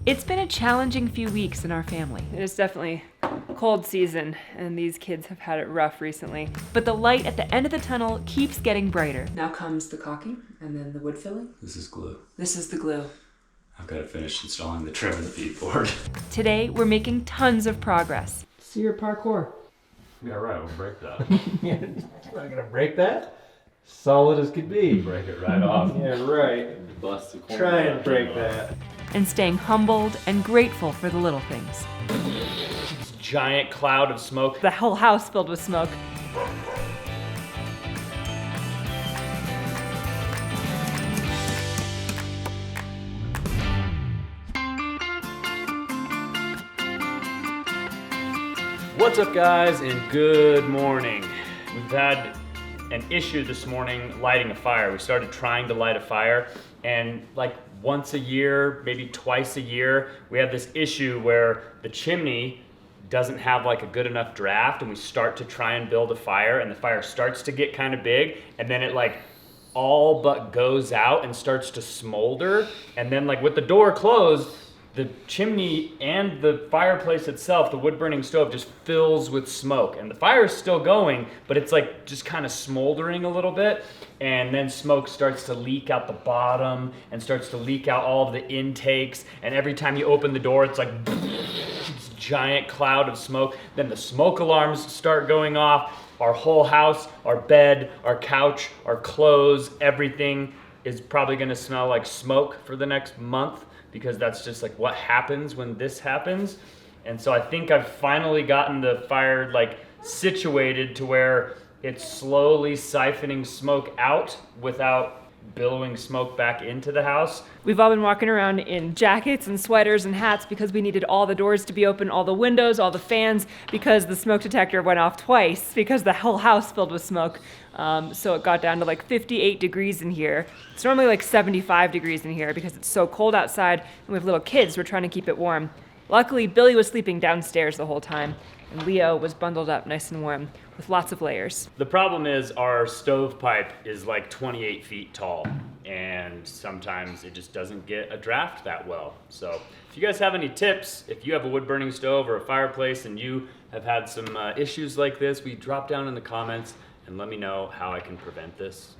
It's been a challenging few weeks in our family. It is definitely cold season, and these kids have had it rough recently. But the light at the end of the tunnel keeps getting brighter. Now comes the caulking, and then the wood filling. This is glue. This is the glue. I've got to finish installing the trim and the beadboard. Today, we're making tons of progress. See your parkour. Yeah, right, we'll break that. Yeah, I'm not gonna break that. Solid as could be. Break it right off. Yeah, right. Bust the corner. Try and break that. And staying humbled and grateful for the little things. This giant cloud of smoke. The whole house filled with smoke. What's up, guys, and good morning. We've had an issue this morning lighting a fire. We started trying to light a fire, and like once a year, maybe twice a year, we have this issue where the chimney doesn't have like a good enough draft, and we start to try and build a fire, and the fire starts to get kind of big, and then it like all but goes out and starts to smolder, and then like with the door closed, the chimney and the fireplace itself, the wood burning stove, just fills with smoke. And the fire is still going, but it's like just kind of smoldering a little bit. And then smoke starts to leak out the bottom and starts to leak out all of the intakes. And every time you open the door, it's like this giant cloud of smoke. Then the smoke alarms start going off. Our whole house, our bed, our couch, our clothes, everything is probably gonna smell like smoke for the next month, because that's just like what happens when this happens. And so I think I've finally gotten the fire like situated to where it's slowly siphoning smoke out without billowing smoke back into the house. We've all been walking around in jackets and sweaters and hats because we needed all the doors to be open, all the windows, all the fans, because the smoke detector went off twice because the whole house filled with smoke. So it got down to like 58 degrees in here. It's normally like 75 degrees in here because it's so cold outside and we have little kids. We're trying to keep it warm. Luckily, Billy was sleeping downstairs the whole time, and Leo was bundled up nice and warm with lots of layers. The problem is our stovepipe is like 28 feet tall, and sometimes it just doesn't get a draft that well. So if you guys have any tips, if you have a wood burning stove or a fireplace and you have had some issues like this, drop down in the comments and let me know how I can prevent this.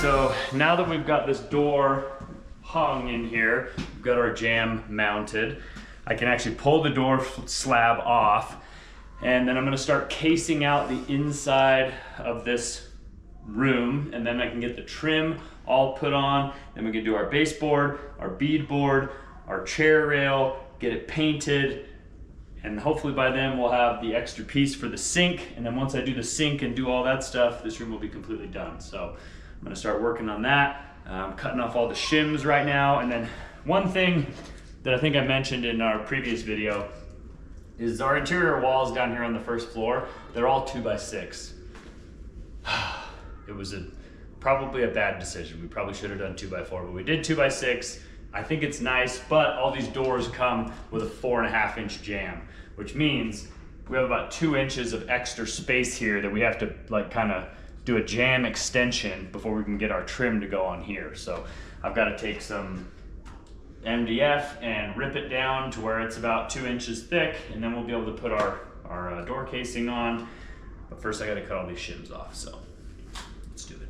So now that we've got this door hung in here, we've got our jamb mounted, I can actually pull the door slab off, and then I'm gonna start casing out the inside of this room, and then I can get the trim all put on, then we can do our baseboard, our beadboard, our chair rail, get it painted, and hopefully by then we'll have the extra piece for the sink, and then once I do the sink and do all that stuff, this room will be completely done. So I'm gonna start working on that. I'm cutting off all the shims right now, and then one thing that I think I mentioned in our previous video is our interior walls down here on the first floor, they're all 2x6. It was probably a bad decision. We probably should have done 2x4, but we did 2x6. I think it's nice, but all these doors come with a 4.5-inch jamb, which means we have about 2 inches of extra space here that we have to like kind of do a jamb extension before we can get our trim to go on here. So I've got to take some MDF and rip it down to where it's about 2 inches thick, and then we'll be able to put our door casing on. But first I got to cut all these shims off, so let's do it.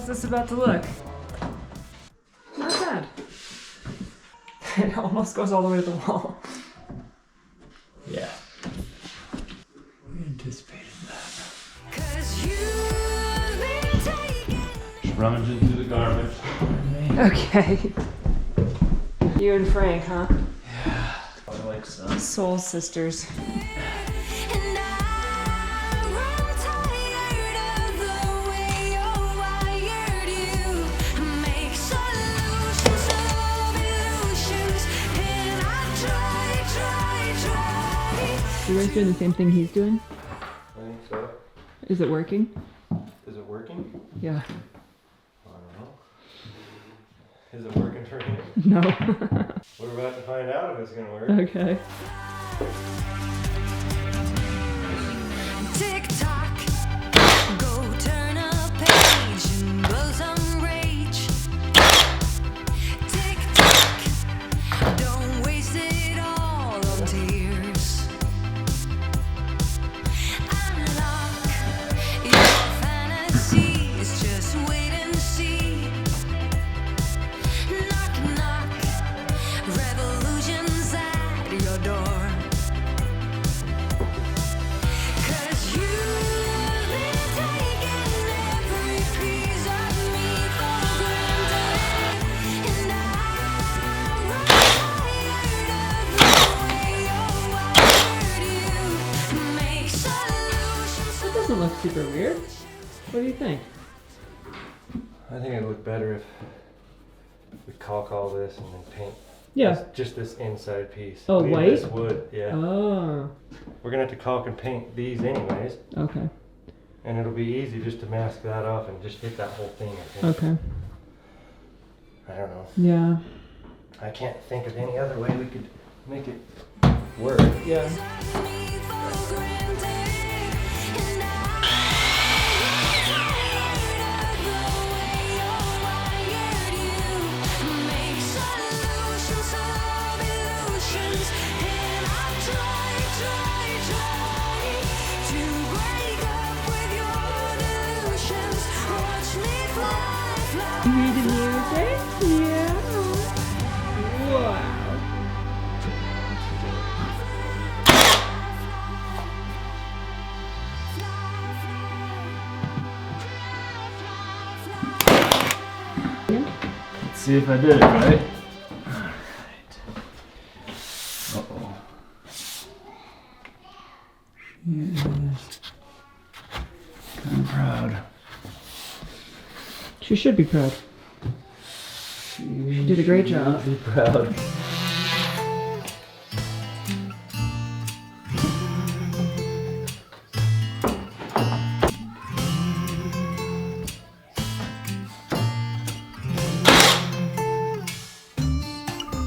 How's this about to look? Not bad. It almost goes all the way to the wall. Yeah. We anticipated that. Just rummaging through the garbage. Okay. You and Frank, huh? Yeah. I like some. Soul sisters. You guys doing the same thing he's doing? I think so. Is it working? Is it working? Yeah. I don't know. Is it working for him? No. We're about to find out if it's gonna work. Okay. Tick tock, go turn a page and blow some rage. Tick tock, don't waste it all on tears. Unlock your fantasies, just wait and see. Knock, knock, revolutions at your door. Doesn't look super weird. What do you think? I think it'd look better if we caulk all this and then paint. Yeah. Just this inside piece. Oh, Leave white? This wood, yeah. Oh. We're gonna have to caulk and paint these anyways, Okay. and it'll be easy just to mask that off and just hit that whole thing, I think. Okay. I don't know. Yeah. I can't think of any other way we could make it work. Yeah. You hear the music? Yeah. Wow. Let's see if I did it right. Alright. Uh-oh. She is kind of proud. She should be proud. She did a great job. Be proud.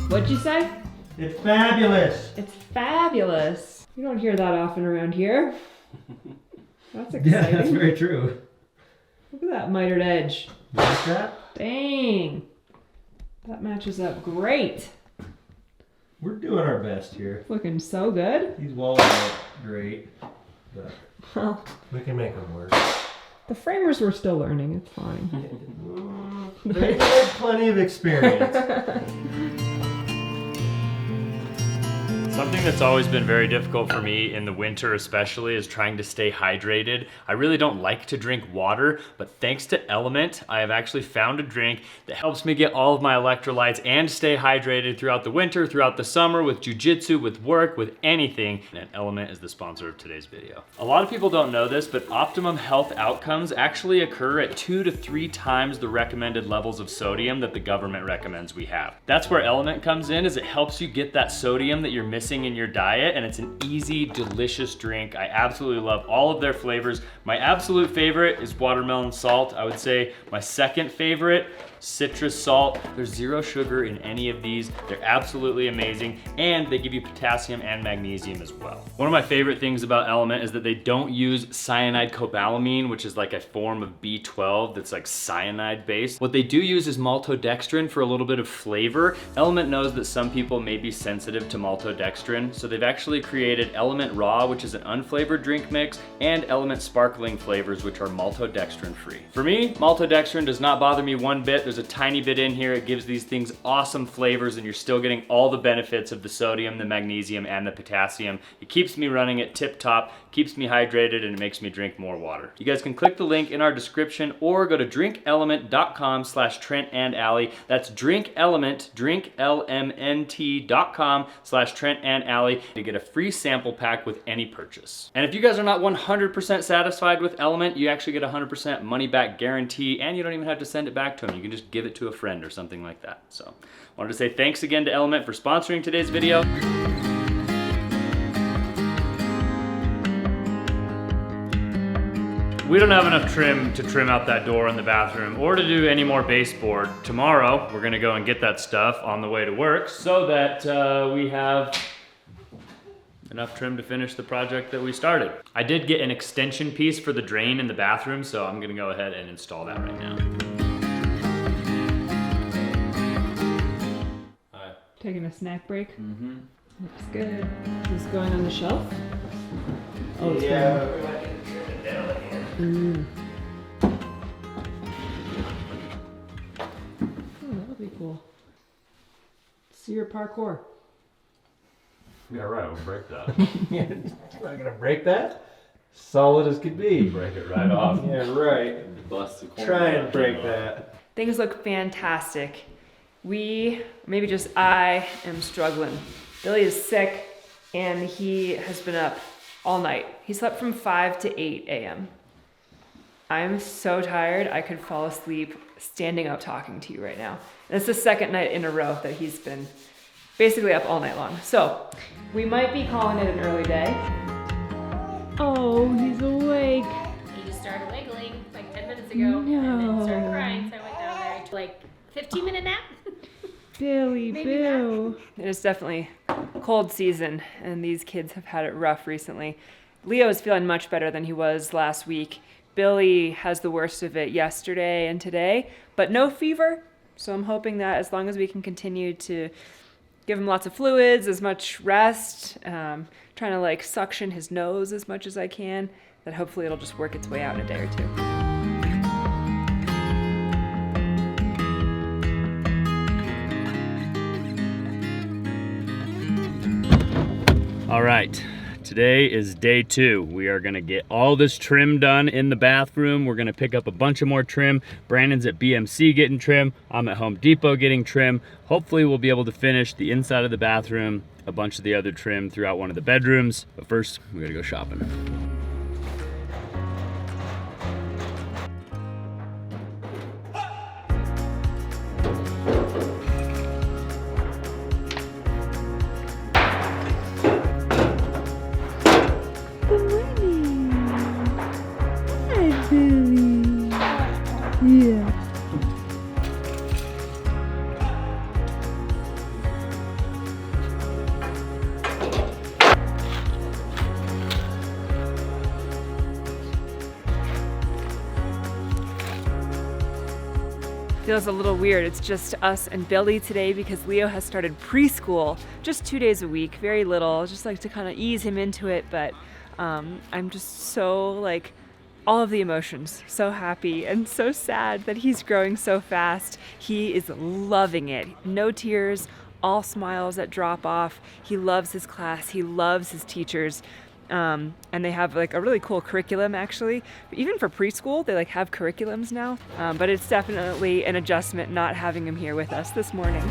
What'd you say? It's fabulous! It's fabulous. You don't hear that often around here. That's exciting. Yeah, that's very true. Look at that mitered edge. You like that? Dang. That matches up great. We're doing our best here. Looking so good. These walls are great, but Well, we can make them work. the framers were still learning. It's fine. They had plenty of experience. Something that's always been very difficult for me in the winter especially is trying to stay hydrated. I really don't like to drink water, but thanks to Element, I have actually found a drink that helps me get all of my electrolytes and stay hydrated throughout the winter, throughout the summer, with jujitsu, with work, with anything. And Element is the sponsor of today's video. A lot of people don't know this, but optimum health outcomes actually occur at 2 to 3 times the recommended levels of sodium that the government recommends we have. That's where Element comes in, is it helps you get that sodium that you're missing in your diet, and it's an easy, delicious drink. I absolutely love all of their flavors. My absolute favorite is watermelon salt. I would say my second favorite citrus salt. There's 0 sugar in any of these. They're absolutely amazing, and they give you potassium and magnesium as well. One of my favorite things about Element is that they don't use cyanide cobalamin, which is like a form of B12 that's like cyanide based. What they do use is maltodextrin for a little bit of flavor. Element knows that some people may be sensitive to maltodextrin, so they've actually created Element Raw, which is an unflavored drink mix, and Element Sparkling flavors, which are maltodextrin free. For me, maltodextrin does not bother me one bit. There's a tiny bit in here. It gives these things awesome flavors, and you're still getting all the benefits of the sodium, the magnesium, and the potassium. It keeps me running at tip top, keeps me hydrated, and it makes me drink more water. You guys can click the link in our description or go to drinkelement.com/Trent and Allie. That's drinkelement, drinklmnt.com/Trent and Allie to get a free sample pack with any purchase. And if you guys are not 100% satisfied with Element, you actually get 100% money back guarantee, and you don't even have to send it back to them. You can just give it to a friend or something like that. So, wanted to say thanks again to Element for sponsoring today's video. We don't have enough trim to trim out that door in the bathroom or to do any more baseboard. Tomorrow, we're gonna go and get that stuff on the way to work so that we have enough trim to finish the project that we started. I did get an extension piece for the drain in the bathroom, so I'm gonna go ahead and install that right now. Taking a snack break. Looks good. Is this going on the shelf? Oh, it's going. Oh, that'll be cool. See your parkour. Yeah, right, we'll break that. Yeah, I'm not gonna break that. Solid as could be. Break it right off. Yeah, right. Bust the corner. Try and break that. Things look fantastic. Maybe just I am struggling. Billy is sick and he has been up all night. He slept from 5 to 8 a.m. I'm so tired, I could fall asleep standing up talking to you right now. And it's the second night in a row that he's been basically up all night long. So, we might be calling it an early day. Oh, he's awake. He just started wiggling like 10 minutes ago and then started crying, so I went down there. Like 15-minute nap. Billy Maybe Boo. It is definitely cold season, and these kids have had it rough recently. Leo is feeling much better than he was last week. Billy has the worst of it yesterday and today, but no fever. So I'm hoping that as long as we can continue to give him lots of fluids, as much rest, trying to like suction his nose as much as I can, that hopefully it'll just work its way out in a day or two. All right, today is day 2. We are gonna get all this trim done in the bathroom. We're gonna pick up a bunch of more trim. Brandon's at BMC getting trim. I'm at Home Depot getting trim. Hopefully we'll be able to finish the inside of the bathroom, a bunch of the other trim throughout one of the bedrooms. But first, we gotta go shopping. Feels a little weird. It's just us and Billy today because Leo has started preschool just 2 days a week, very little, just like to kind of ease him into it. But I'm just so like all of the emotions, so happy and so sad that he's growing so fast. He is loving it. No tears, all smiles that drop off. He loves his class. He loves his teachers. And they have like a really cool curriculum actually. Even for preschool, they like have curriculums now. But it's definitely an adjustment not having him here with us this morning.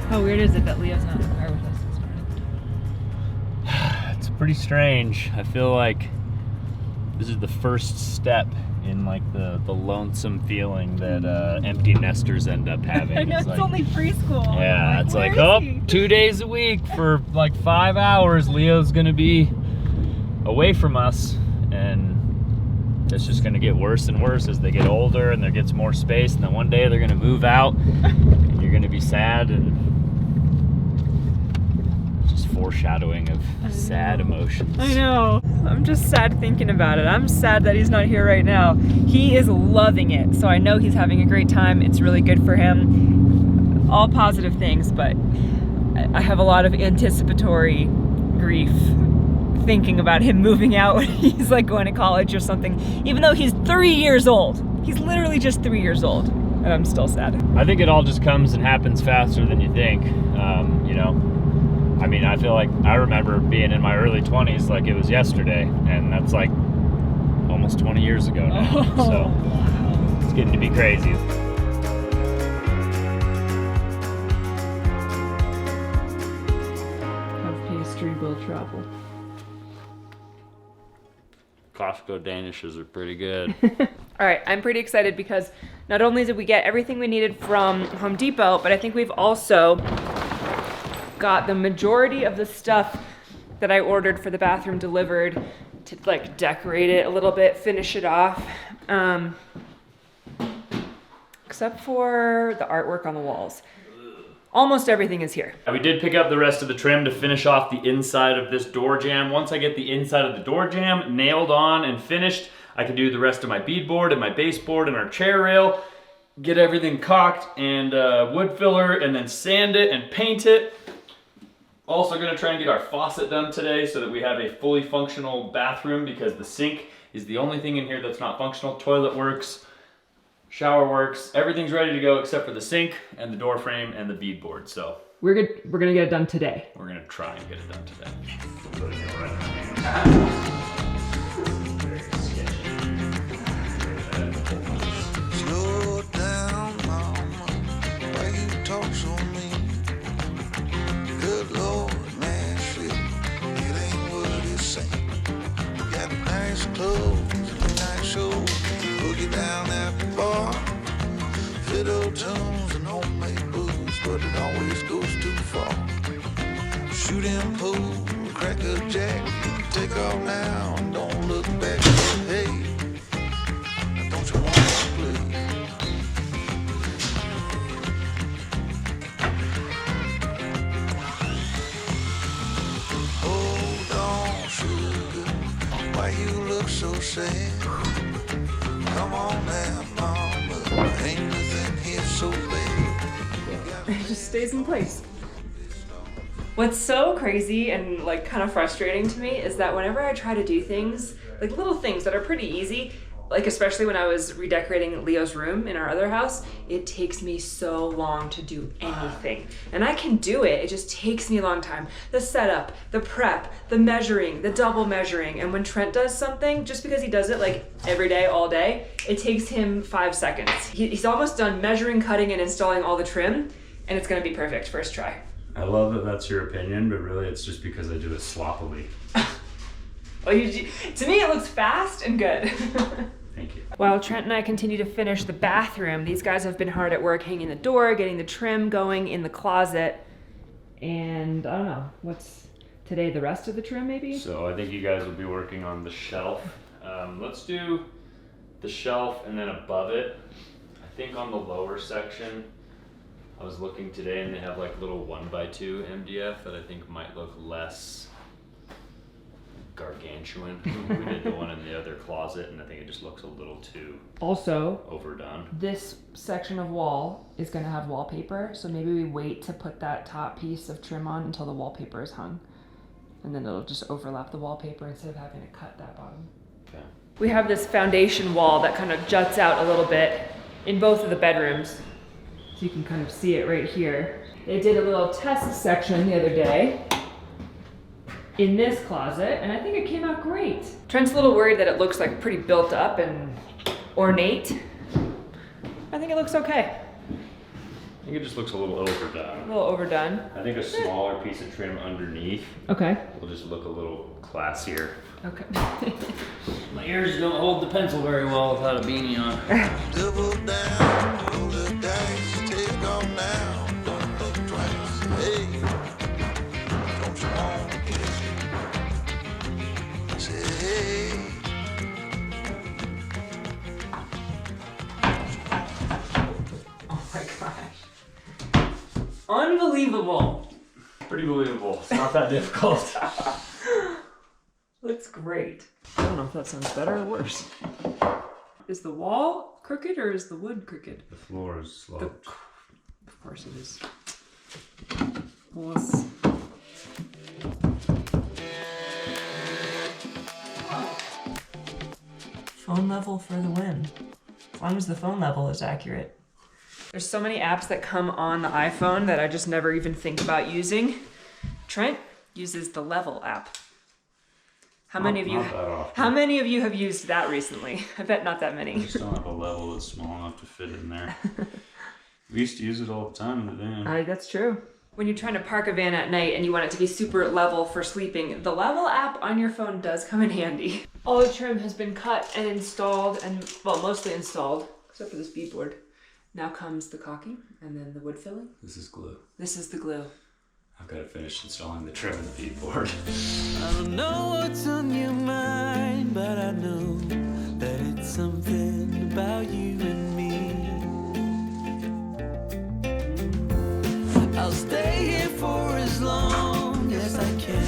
How weird is it that Leo's not in the car with us this morning? It's pretty strange. I feel like this is the first step in like the lonesome feeling that empty nesters end up having. I know, it's like, only preschool. yeah, it's like, where oh, is he? 2 days a week for like 5 hours, Leo's gonna be away from us, and it's just gonna get worse and worse as they get older and there gets more space, and then one day they're gonna move out and you're gonna be sad, and just foreshadowing of sad emotions. I know. I'm just sad thinking about it. I'm sad that he's not here right now. He is loving it, so I know he's having a great time. It's really good for him. All positive things, but I have a lot of anticipatory grief thinking about him moving out when he's like going to college or something, even though he's 3 years old. He's literally just 3 years old, and I'm still sad. I think it all just comes and happens faster than you think. You know, I mean, I feel like I remember being in my early 20s like it was yesterday, and that's like almost 20 years ago now. So it's getting to be crazy. Have pastry will travel. Costco Danishes are pretty good. All right, I'm pretty excited because not only did we get everything we needed from Home Depot, but I think we've also got the majority of the stuff that I ordered for the bathroom delivered to like decorate it a little bit, finish it off. Except for the artwork on the walls. Almost everything is here. We did pick up the rest of the trim to finish off the inside of this door jamb. Once I get the inside of the door jamb nailed on and finished, I can do the rest of my beadboard and my baseboard and our chair rail, get everything caulked and wood filler, and then sand it and paint it. Also gonna try and get our faucet done today so that we have a fully functional bathroom, because the sink is the only thing in here that's not functional. Toilet works, shower works, everything's ready to go except for the sink and the door frame and the beadboard. So We're gonna get it done today. we're gonna try and get it done today. Slow down, mama, why you talk so mean? Good Lord, man, shit, it ain't what it seems. You got nice clothes and nice shows, boogie down at the bar, fiddle tunes and homemade booze, but it always goes too far. Shooting pool, crack a jack, take off now and don't look back. Hey, don't you want to play? Hold on, sugar, why you look so sad? Come on now, mama, ain't nothing here so bad. It just stays in place. What's so crazy and like kind of frustrating to me is that whenever I try to do things, like little things that are pretty easy, like especially when I was redecorating Leo's room in our other house, it takes me so long to do anything. And I can do it, it just takes me a long time. The setup, the prep, the measuring, the double measuring. And when Trent does something, just because he does it like every day, all day, it takes him 5 seconds. He's almost done measuring, cutting, and installing all the trim, and it's gonna be perfect first try. I love that that's your opinion, but really it's just because I do it sloppily. Well, to me it looks fast and good. Thank you. While Trent and I continue to finish the bathroom, these guys have been hard at work hanging the door, getting the trim going in the closet, and I don't know, what's today, the rest of the trim maybe? So I think you guys will be working on the shelf. Let's do the shelf and then above it. I think on the lower section, I was looking today and they have like little 1x2 MDF that I think might look less gargantuan. We did the one in the other closet and I think it just looks a little too Also, overdone. this section of wall is gonna have wallpaper, so maybe we wait to put that top piece of trim on until the wallpaper is hung. And then it'll just overlap the wallpaper instead of having to cut that bottom. Okay. We have this foundation wall that kind of juts out a little bit in both of the bedrooms. So you can kind of see it right here. They did a little test section the other day in this closet, and I think it came out great. Trent's a little worried that it looks like pretty built up and ornate. I think it looks okay. I think it just looks a little overdone. A little overdone. I think a smaller piece of trim underneath Okay. will just look a little classier. Okay. My ears don't hold the pencil very well without a beanie on. Double down, roll the dice, take off now, don't think twice. Hey, don't you want to play? Say hey. Oh my gosh. Unbelievable. Pretty believable. It's not that difficult. Looks great. I don't know if that sounds better or worse. Is the wall crooked or is the wood crooked? The floor is sloped. Of course it is. Well, let's- Phone level for the win. As long as the phone level is accurate. There's so many apps that come on the iPhone that I just never even think about using. Trent uses the Level app. How many of you? Not that often. How many of you have used that recently? I bet not that I many. just don't have a level that's small enough to fit in there. We used to use it all the time in the van. That's true. When you're trying to park a van at night and you want it to be super level for sleeping, the Level app on your phone does come in handy. All the trim has been cut and installed, and well, mostly installed, except for this beadboard. Now comes the caulking and then the wood filling. This is glue. This is the glue. I've got to finish installing the trim and the beadboard. I don't know what's on your mind, but I know that it's something about you and me. I'll stay here for as long as I can,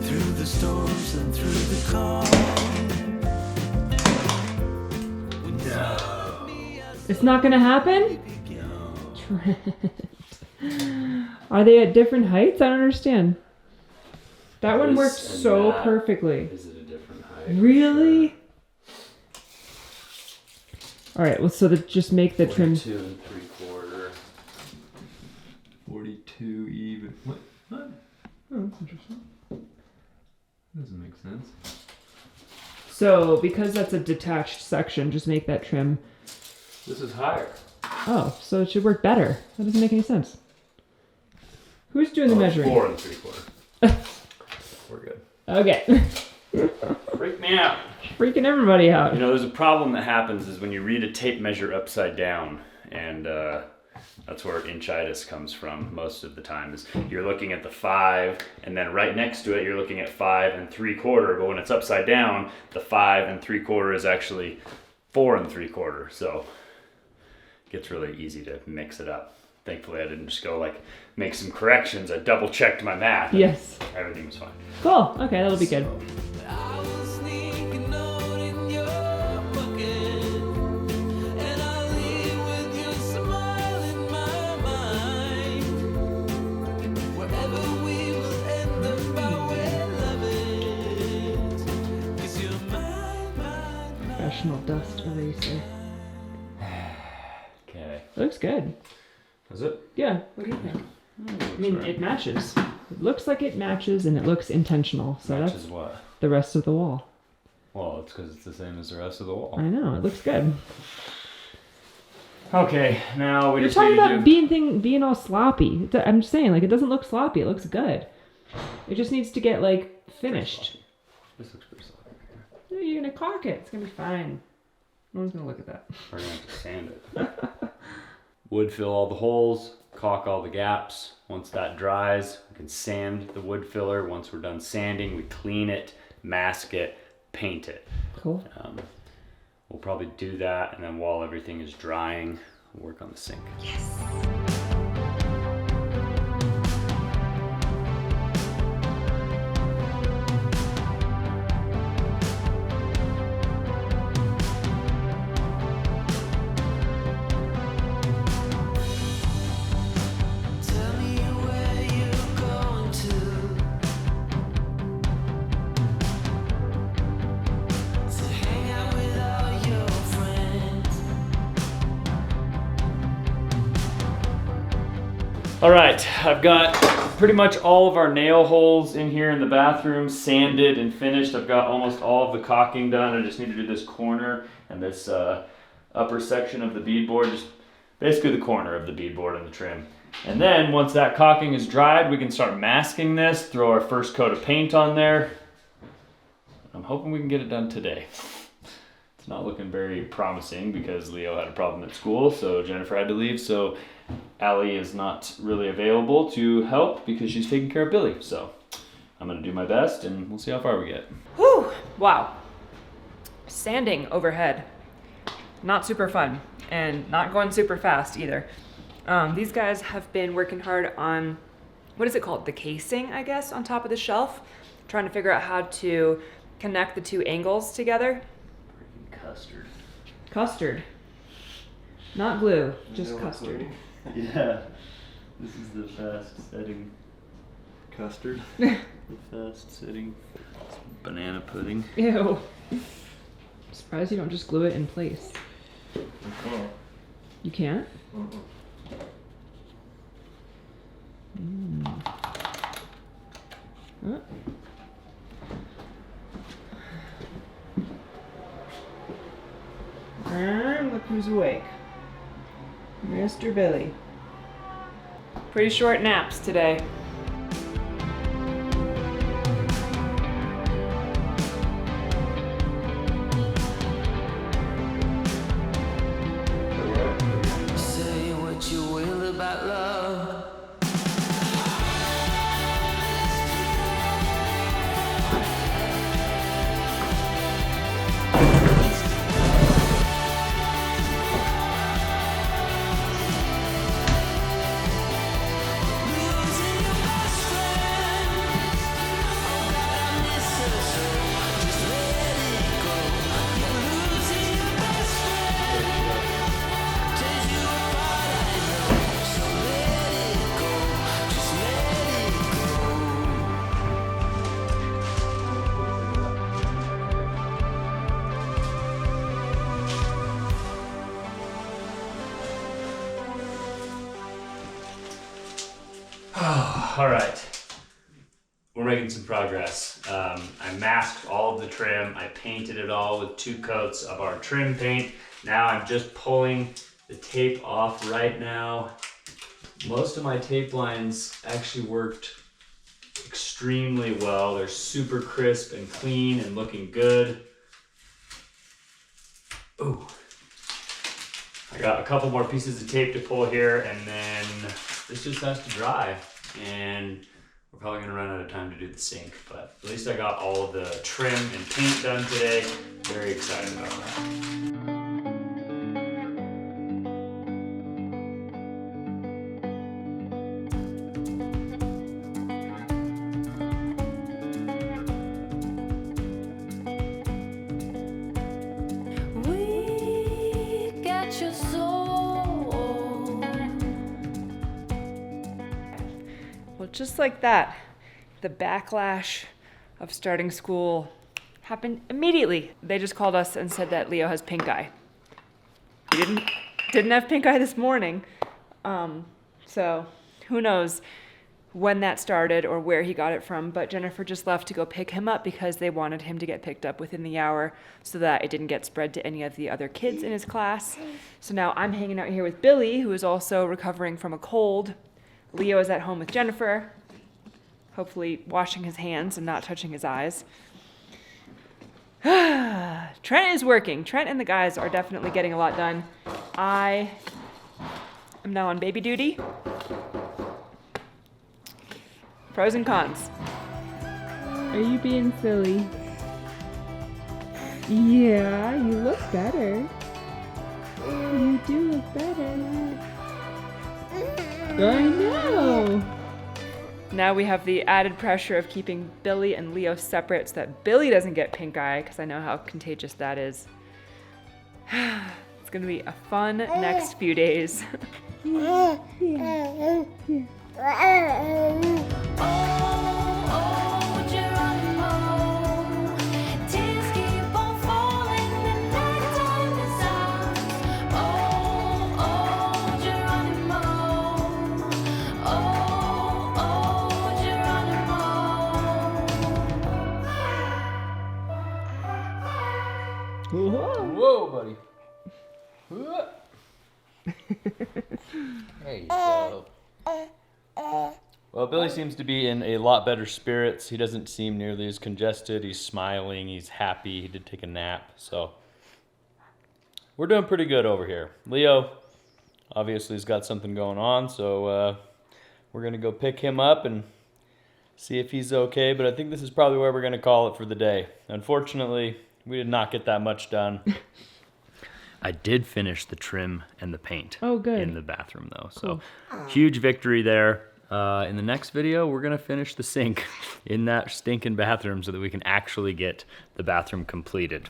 through the storms and through the calm. It's not gonna happen? Are they at different heights? I don't understand. That one worked so perfectly. Is it a different height? Really? All right, well, so to just make the trim. 42 3/4. 42 even. What? Oh, that's interesting. Doesn't make sense. So because that's a detached section, just make that trim. This is higher. Oh, so it should work better. That doesn't make any sense. Who's doing the measuring? 4 3/4. We're good. Okay. Freak me out. Freaking everybody out. You know, there's a problem that happens is when you read a tape measure upside down, and that's where inchitis comes from most of the time. Is you're looking at the 5, and then right next to it, you're looking at 5 3/4. But when it's upside down, the 5 3/4 is actually 4 3/4. So it gets really easy to mix it up. Thankfully, I didn't just go like make some corrections. I double checked my math. and Yes. Everything was fine. Cool. Okay, that'll be good. I will sneak a note in your pocket, and I'll leave with your smile in my mind. Wherever we will end up, I will love it. 'Cause you're mine. Professional dust eraser. Okay. It looks good. Is it? Yeah. What do you think? I mean, it matches. It looks like it matches, and it looks intentional. So Matches that's what? the rest of the wall. Well, it's because it's the same as the rest of the wall. I know. It looks good. Okay, now we You're just talking need to about do... being all sloppy. I'm just saying, like, it doesn't look sloppy. It looks good. It just needs to get like finished. This looks pretty sloppy. No, you're gonna caulk it. It's gonna be fine. No one's gonna look at that. We're gonna have to sand it. Wood fill all the holes, caulk all the gaps. Once that dries, we can sand the wood filler. Once we're done sanding, we clean it, mask it, paint it. Cool. We'll probably do that, and then while everything is drying, we'll work on the sink. Tell me where you're going to hang out with all your friends. All right, I've got pretty much all of our nail holes in here in the bathroom sanded and finished. I've got almost all of the caulking done. I just need to do this corner and this upper section of the beadboard, just basically the corner of the beadboard and the trim. And then once that caulking is dried, we can start masking this, throw our first coat of paint on there, I'm hoping we can get it done today. It's not looking very promising because Leo had a problem at school, so Jennifer had to leave. So Allie is not really available to help because she's taking care of Billy. So I'm gonna do my best and we'll see how far we get. Whew, wow. Sanding overhead. Not super fun and not going super fast either. These guys have been working hard on, what is it called? The casing, I guess, on top of the shelf. Trying to figure out how to connect the two angles together. Custard. Custard. Not glue, just custard. Yeah, this is the fast setting. Custard. The fast setting. Banana pudding. Ew. Surprised you don't just glue it in place. You can't? Huh? And look who's awake. Mr. Billy. Pretty short naps today. Say what you will about love. Losing your best friend. Oh God, I miss her so. Just let it go. You're losing your best friend. Tears you apart, I know. So let it go. Just let it go. All right, we're making some progress. I masked all of the trim. I painted it all with 2 coats of our trim paint. Now I'm just pulling the tape off right now. Most of my tape lines actually worked extremely well. They're super crisp and clean and looking good. Ooh. I got a couple more pieces of tape to pull here and then this just has to dry. And we're probably gonna run out of time to do the sink, but at least I got all of the trim and paint done today. Very excited about that. We got your soul. Well, just like that, the backlash of starting school happened immediately. They just called us and said that Leo has pink eye. He didn't have pink eye this morning. So who knows when that started or where he got it from, but Jennifer just left to go pick him up because they wanted him to get picked up within the hour so that it didn't get spread to any of the other kids in his class. So now I'm hanging out here with Billy, who is also recovering from a cold. Leo is at home with Jennifer, hopefully washing his hands and not touching his eyes. Trent is working. Trent and the guys are definitely getting a lot done. I am now on baby duty. Pros and cons. Are you being silly? Yeah, you look better. You do look better. I know. Now we have the added pressure of keeping Billy and Leo separate so that Billy doesn't get pink eye, because I know how contagious that is. It's gonna be a fun next few days. Whoa, buddy. There you go. Well, Billy seems to be in a lot better spirits. He doesn't seem nearly as congested. He's smiling. He's happy. He did take a nap. So we're doing pretty good over here. Leo obviously has got something going on. So we're going to go pick him up and see if he's okay. But I think this is probably where we're going to call it for the day. Unfortunately, we did not get that much done. I did finish the trim and the paint in the bathroom, though. So huge victory there. In the next video, we're going to finish the sink in that stinking bathroom so that we can actually get the bathroom completed.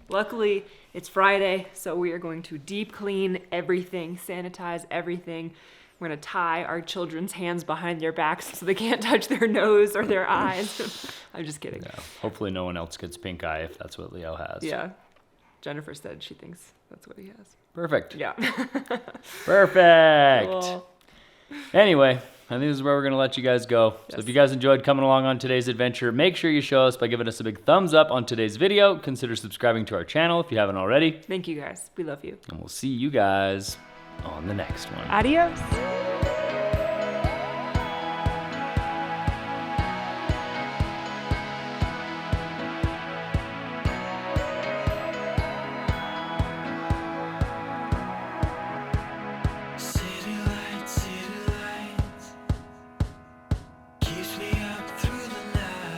Luckily, it's Friday, so we are going to deep clean everything, sanitize everything. We're going to tie our children's hands behind their backs so they can't touch their nose or their eyes. I'm just kidding. Yeah, hopefully no one else gets pink eye if that's what Leo has. Yeah. Jennifer said she thinks that's what he has. Perfect. Yeah. Perfect. Cool. Anyway, I think this is where we're going to let you guys go. So if you guys enjoyed coming along on today's adventure, make sure you show us by giving us a big thumbs up on today's video. Consider subscribing to our channel if you haven't already. Thank you guys. We love you. And we'll see you guys on the next one. Adios.